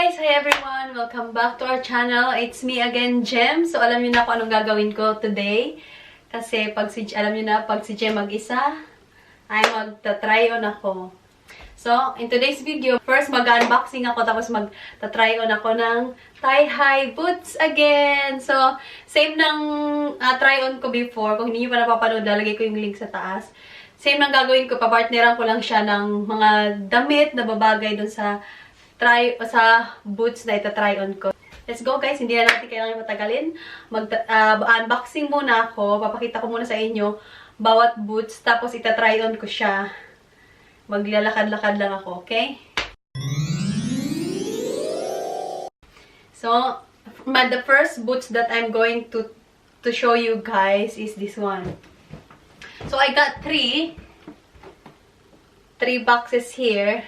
guys! Hi everyone! Welcome back to our channel. It's me again, Jem. So, alam niyo na kung anong gagawin ko today. Kasi, alam niyo na, pag si Jem mag-isa, ay magta-try on ako. So, in today's video, first mag-unboxing ako, tapos magta-try on ako ng thigh-high boots again. So, same ng try-on ko before. Kung hindi niyo pa napapanood, lalagay ko yung link sa taas. Same ng gagawin ko, papartneran ko lang siya ng mga damit na babagay dun sa boots na ita-try on ko. Let's go guys, hindi na natin kailangan matagalin. Unboxing muna ako. Papakita ko muna sa inyo bawat boots, tapos ita-try on ko siya. Maglalakad-lakad lang ako, okay? So, the first boots that I'm going to show you guys is this one. So, I got three boxes here.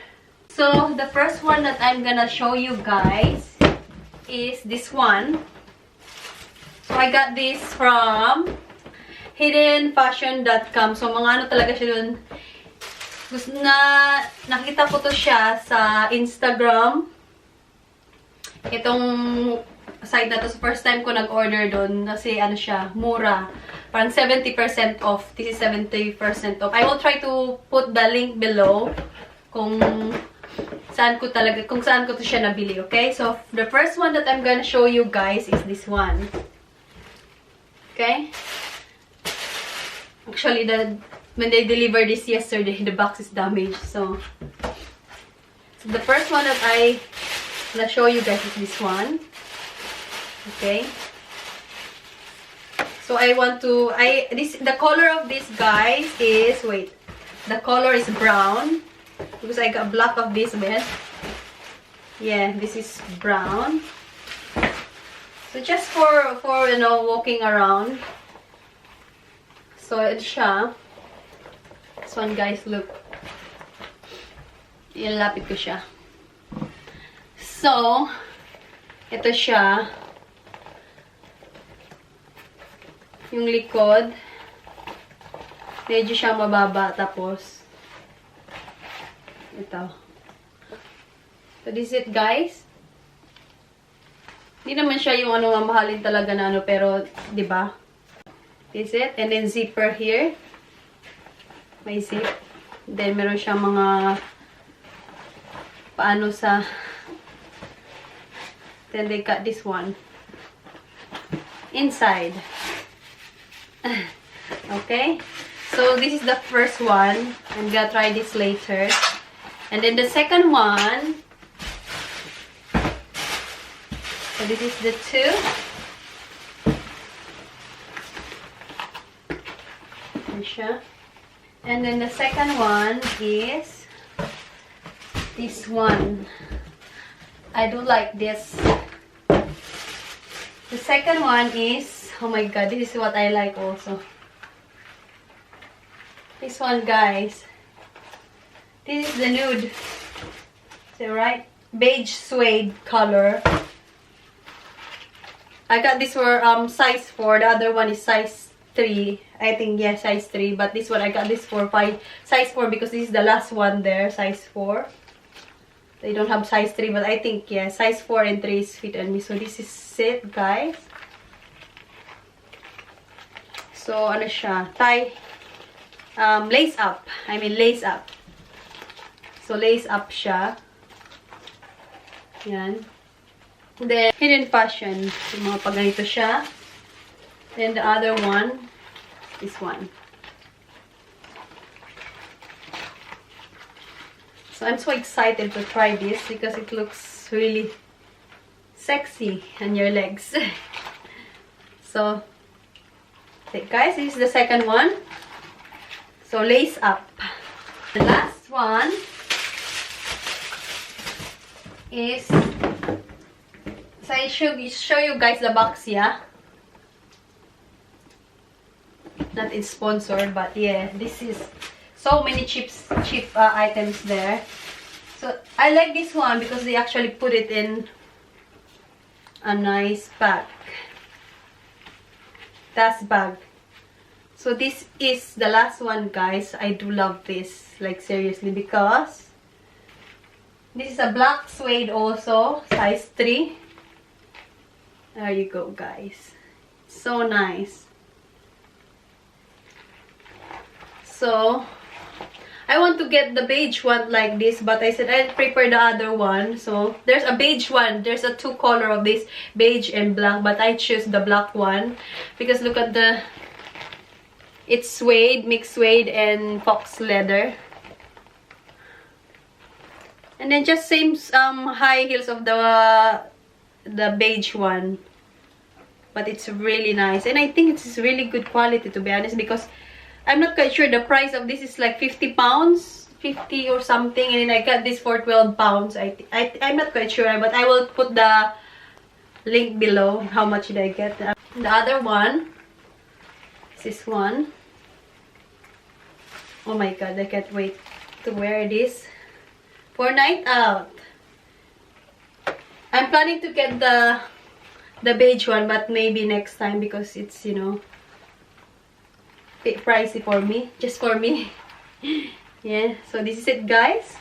So, the first one that I'm gonna show you guys is this one. So, I got this from hiddenfashion.com. So, mga ano talaga siya dun. Nakita ko to siya sa Instagram. Itong site na to, so first time ko nag-order dun. Kasi ano siya, mura. Parang 70% off. This is 70% off. I will try to put the link below kung saan ko to siya nabili, okay? So, the first one that I'm gonna show you guys is this one. Okay? Actually, when they delivered this yesterday, the box is damaged. So the first one that I wanna show you guys is this one. Okay? So, the color of this, guys, is, the color is brown. Because I got black of this bit. Yeah, this is brown. So just for you know, walking around. So it's siya. This one, guys, look. Ilalapit ko siya. So, ito siya. Yung likod. Medyo siya mababa, tapos ito. So, this is it, guys. Hindi naman siya yung ano, mahalin talaga na ano, pero, di ba? This is it. And then, zipper here. May zip. Then, meron siya mga paano sa. Then, they got this one. Inside. Okay? So, this is the first one. I'm gonna try this later. And then the second one, so this is the two. And then the second one is this one. I do like this. The second one is, oh my god, this is what I like also. This one, guys. This is the nude. So, right? Beige suede color. I got this for size 4. The other one is size 3. I think, yeah, size 3. But this one, I got this for size 4 because this is the last one there, size 4. They don't have size 3, but I think, yeah, size 4 and 3 is fit on me. So, this is it, guys. So, ano siya? Lace up. I mean, lace up. So, lace up siya. Yan. Then, Hidden Fashion. Yung mga pagganito siya. Then, the other one, this one. So, I'm so excited to try this because it looks really sexy on your legs. So, guys, this is the second one. So, lace up. The last one is, so I show you guys the box, yeah. Not it's sponsored, but yeah, this is so many cheap items there. So I like this one because they actually put it in a nice bag. That's bag. So this is the last one, guys. I do love this, like seriously, because This is a black suede also, size 3. There you go, guys. So nice. So, I want to get the beige one like this, but I said I'll prepare the other one. So, there's a beige one. There's a 2 color of this, beige and black, but I choose the black one. Because look at the... It's suede, mixed suede and fox leather. And then just same high heels of the beige one. But it's really nice. And I think it's really good quality, to be honest, because I'm not quite sure. The price of this is like 50 pounds. 50 or something. And then I got this for 12 pounds. I'm not quite sure. But I will put the link below. How much did I get? The other one. This one. Oh my god. I can't wait to wear this for night out. I'm planning to get the beige one, but maybe next time because it's, you know, bit pricey for me, just for me. Yeah, so this is it, guys.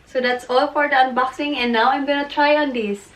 So that's all for the unboxing, and now I'm gonna try on this.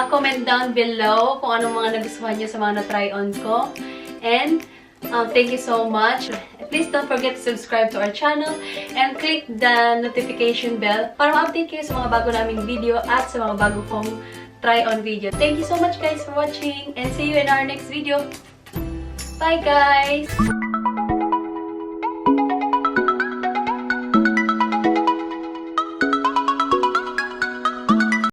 comment down below kung anong mga nagustuhan nyo sa mga na-try on ko. And thank you so much. Please don't forget to subscribe to our channel and click the notification bell para ma-update kayo sa mga bago naming video at sa mga bago kong try-on video. Thank you so much guys for watching and see you in our next video. Bye guys!